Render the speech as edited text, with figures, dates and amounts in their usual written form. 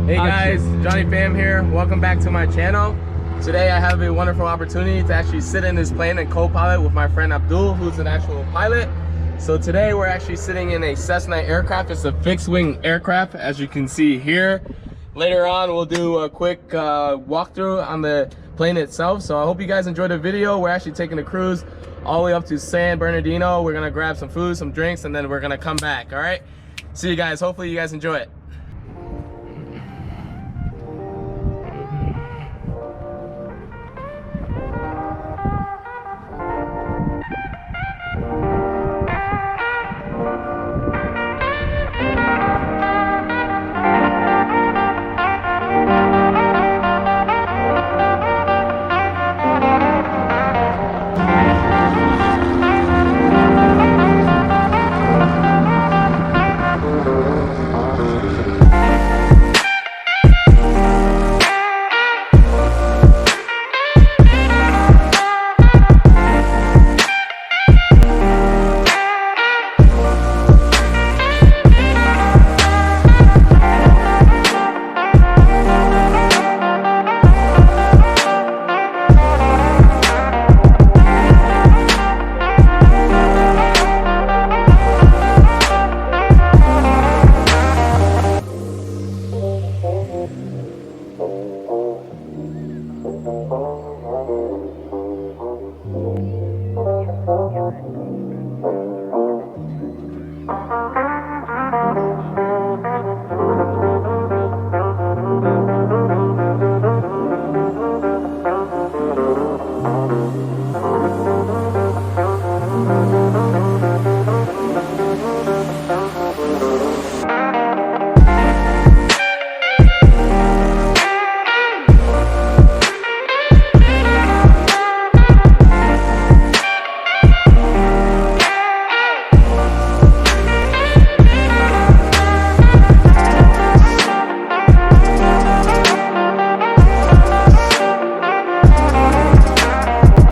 Hey guys, Johnny Fam here. Welcome back to my channel. Today I have a wonderful opportunity to actually sit in this plane and co-pilot with my friend Abdul, who's an actual pilot. So today we're actually sitting in a Cessna aircraft. It's a fixed wing aircraft, as you can see here. Later on we'll do a quick walkthrough on the plane itself. So I hope you guys enjoyed the video. We're actually taking a cruise all the way up to San Bernardino. We're gonna grab some food, some drinks, and then we're gonna come back. All right, see you guys. Hopefully you guys enjoy it.